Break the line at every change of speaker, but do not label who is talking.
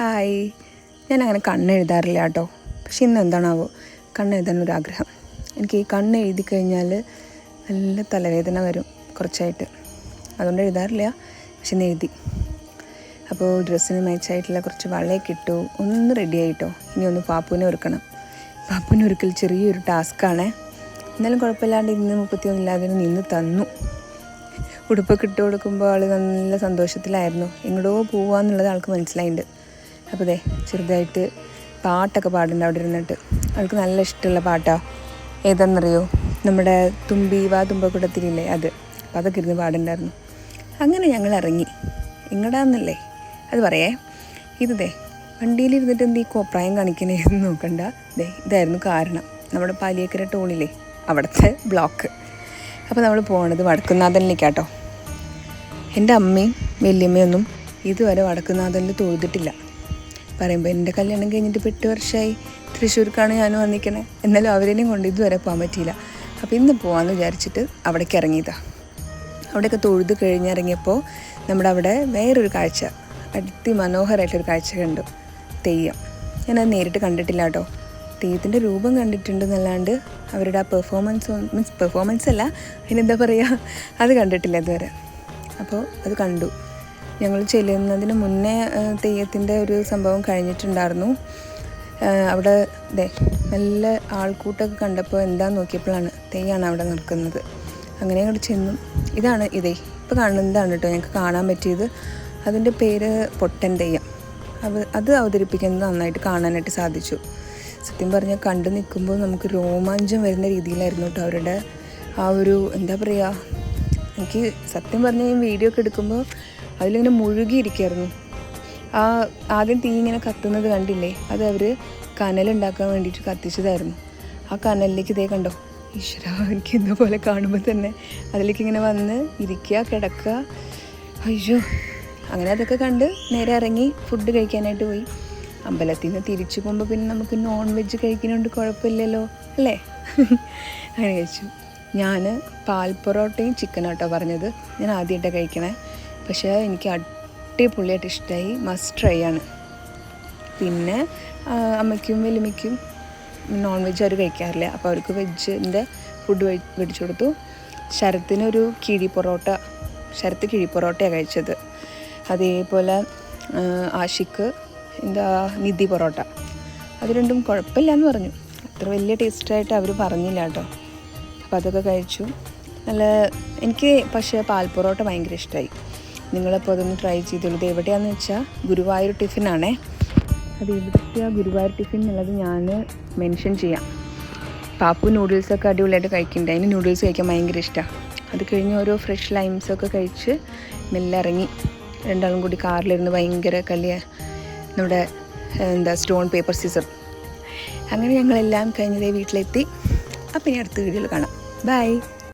Hi. ഞാനങ്ങനെ കണ്ണെഴുതാറില്ല കേട്ടോ. പക്ഷെ ഇന്ന് എന്താണാവോ കണ്ണെഴുതാനൊരാഗ്രഹം. എനിക്ക് ഈ കണ്ണെഴുതി കഴിഞ്ഞാൽ നല്ല തലവേദന വരും കുറച്ചായിട്ട്. അതുകൊണ്ട് എഴുതാറില്ല. പക്ഷെ ഇന്ന് എഴുതി. അപ്പോൾ ഡ്രസ്സിന് മാച്ചായിട്ടുള്ള കുറച്ച് വളയൊക്കെ ഇട്ടു. ഒന്ന് റെഡി ആയിട്ടോ. ഇനി ഒന്ന് പാപ്പുവിനെ ഒരുക്കണം. പാപ്പുവിനെ ഒരുക്കൽ ചെറിയൊരു ടാസ്ക്കാണ്. എന്നാലും കുഴപ്പമില്ലാണ്ട് ഇന്ന് 31 ഇല്ലാതെ നിന്ന് തന്നു. ഉടുപ്പൊക്കെ ഇട്ട് കൊടുക്കുമ്പോൾ ആൾ നല്ല സന്തോഷത്തിലായിരുന്നു. എങ്ങോട്ടോ പോവാന്നുള്ളത് ആൾക്ക് മനസ്സിലായിട്ടുണ്ട്. അപ്പോൾ ദേ ചെറുതായിട്ട് പാട്ടൊക്കെ പാടുന്നുണ്ട് അവിടെ ഇരുന്നിട്ട്. ആൾക്ക് നല്ല ഇഷ്ടമുള്ള പാട്ടാണ്. ഏതാണെന്നറിയോ? നമ്മുടെ തുമ്പി വാ തുമ്പക്കുടത്തിലില്ലേ അത്. അപ്പോൾ അതൊക്കെ ഇരുന്ന് പാടുന്നുണ്ടായിരുന്നു. അങ്ങനെ ഞങ്ങൾ ഇറങ്ങി. എങ്ങടാന്നല്ലേ അത് പറയേ. ഇത് ദേ വണ്ടിയിലിരുന്നിട്ട് എന്ത് ഈ കോപ്രായം കാണിക്കണേന്ന് നോക്കണ്ട. ദേ ഇതായിരുന്നു കാരണം. നമ്മുടെ പാലിയേക്കര ടോളില്ലേ അവിടുത്തെ ബ്ലോക്ക്. അപ്പോൾ നമ്മൾ പോകണത് വടക്കുന്നാഥനിലേക്കാട്ടോ. എൻ്റെ അമ്മയും വല്യമ്മയൊന്നും ഇതുവരെ വടക്കുന്നാഥനിൽ തൊഴുതിട്ടില്ല. പറയുമ്പോൾ എൻ്റെ കല്യാണം കഴിഞ്ഞിട്ട് 8 വർഷമായി. തൃശ്ശൂർക്കാണ് ഞാനും വന്നിരിക്കണേ. എന്നാലും അവരെയും കൊണ്ട് ഇതുവരെ പോകാൻ പറ്റിയില്ല. അപ്പോൾ ഇന്ന് പോകാമെന്ന് വിചാരിച്ചിട്ട് അവിടേക്ക് ഇറങ്ങിയതാണ്. അവിടെയൊക്കെ തൊഴുത് കഴിഞ്ഞിറങ്ങിയപ്പോൾ നമ്മുടെ അവിടെ വേറൊരു കാഴ്ച, അതിമനോഹരമായിട്ടൊരു കാഴ്ച കണ്ടു. തെയ്യം. ഞാനത് നേരിട്ട് കണ്ടിട്ടില്ല കേട്ടോ. തെയ്യത്തിൻ്റെ രൂപം കണ്ടിട്ടുണ്ടെന്നല്ലാണ്ട് അവരുടെ ആ പെർഫോമൻസ് അല്ല, അതിനെന്താ പറയുക, അത് കണ്ടിട്ടില്ല ഇതുവരെ. അപ്പോൾ അത് കണ്ടു. ഞങ്ങൾ ചെല്ലുന്നതിന് മുന്നേ തെയ്യത്തിൻ്റെ ഒരു സംഭവം കഴിഞ്ഞിട്ടുണ്ടായിരുന്നു. അവിടെ നല്ല ആൾക്കൂട്ടമൊക്കെ കണ്ടപ്പോൾ എന്താണെന്ന് നോക്കിയപ്പോഴാണ് തെയ്യമാണ് അവിടെ നടക്കുന്നത്. അങ്ങനെ അങ്ങോട്ട് ചെന്നു. ഇതാണ് ഇപ്പോൾ കാണുന്നതാണ് കേട്ടോ ഞങ്ങൾക്ക് കാണാൻ പറ്റിയത്. അതിൻ്റെ പേര് പൊട്ടൻ തെയ്യം. അത് അവതരിപ്പിക്കുന്നത് നന്നായിട്ട് കാണാനായിട്ട് സാധിച്ചു. സത്യം പറഞ്ഞാൽ കണ്ടു നിൽക്കുമ്പോൾ നമുക്ക് രോമാഞ്ചം വരുന്ന രീതിയിലായിരുന്നു കേട്ടോ അവരുടെ ആ ഒരു എന്താ പറയുക. എനിക്ക് സത്യം പറഞ്ഞാൽ ഈ വീഡിയോ ഒക്കെ എടുക്കുമ്പോൾ അതിലിങ്ങനെ മുഴുകിയിരിക്കുമായിരുന്നു. ആദ്യം തീ ഇങ്ങനെ കത്തുന്നത് കണ്ടില്ലേ, അത് അവർ കനലുണ്ടാക്കാൻ വേണ്ടിയിട്ട് കത്തിച്ചതായിരുന്നു. ആ കനലിലേക്ക് ഇതേ കണ്ടോ, ഈശ്വര, എനിക്ക് ഇന്ന പോലെ കാണുമ്പോൾ തന്നെ അതിലേക്ക് ഇങ്ങനെ വന്ന് ഇരിക്കുക, കിടക്കുക. അയ്യോ, അങ്ങനെ അതൊക്കെ കണ്ട് നേരെ ഇറങ്ങി ഫുഡ് കഴിക്കാനായിട്ട് പോയി. അമ്പലത്തിൽ നിന്ന് തിരിച്ചു പോകുമ്പോൾ പിന്നെ നമുക്ക് നോൺ വെജ് കഴിക്കുന്നതുകൊണ്ട് കുഴപ്പമില്ലല്ലോ അല്ലേ. അങ്ങനെ കഴിച്ചു. ഞാൻ പാൽ പൊറോട്ടയും ചിക്കനാട്ടോ പറഞ്ഞത്. ഞാൻ ആദ്യമായിട്ടാണ് കഴിക്കണേ. പക്ഷേ എനിക്ക് അടിപൊളിയായിട്ട് ഇഷ്ടമായി. മസ്റ്റ് ട്രൈ ആണ്. പിന്നെ അമ്മയ്ക്കും വലിയമ്മയ്ക്കും നോൺ വെജ് അവർ കഴിക്കാറില്ല. അപ്പോൾ അവർക്ക് വെജിൻ്റെ ഫുഡ് മേടിച്ചു കൊടുത്തു. ശരത്തിനൊരു ശരത്ത് കിഴി പൊറോട്ടയാണ് കഴിച്ചത്. അതേപോലെ ആഷിക്ക് നിധി പൊറോട്ട. അത് രണ്ടും കുഴപ്പമില്ല എന്ന് പറഞ്ഞു. അത്ര വലിയ ടേസ്റ്റായിട്ട് അവർ പറഞ്ഞില്ല കേട്ടോ. അപ്പോൾ അതൊക്കെ കഴിച്ചു. എനിക്ക് പക്ഷേ പാൽ പൊറോട്ട ഭയങ്കര ഇഷ്ടമായി. നിങ്ങളപ്പോൾ അതൊന്ന് ട്രൈ ചെയ്തോളൂ. ഇത് എവിടെയാണെന്ന് വെച്ചാൽ ഗുരുവായൂർ ടിഫിനാണേ. അത് എവിടുത്തെയാണ് ഗുരുവായൂർ ടിഫിൻ എന്നുള്ളത് ഞാൻ മെൻഷൻ ചെയ്യാം. പാപ്പു നൂഡിൽസൊക്കെ അടിപൊളിയായിട്ട് കഴിക്കുന്നുണ്ട്. അതിന് നൂഡിൽസ് കഴിക്കാൻ ഭയങ്കര ഇഷ്ടമാണ്. അത് കഴിഞ്ഞ് ഓരോ ഫ്രഷ് ലൈംസൊക്കെ കഴിച്ച് മെല്ലെ ഇറങ്ങി. രണ്ടാളും കൂടി കാറിലിരുന്ന് ഭയങ്കര നമ്മുടെ സ്റ്റോൺ പേപ്പർ സിസർ. അങ്ങനെ ഞങ്ങളെല്ലാം കഴിഞ്ഞതേ വീട്ടിലെത്തി. അപ്പം ഇനി അടുത്ത വീഡിയോയിൽ കാണാം. ബൈ.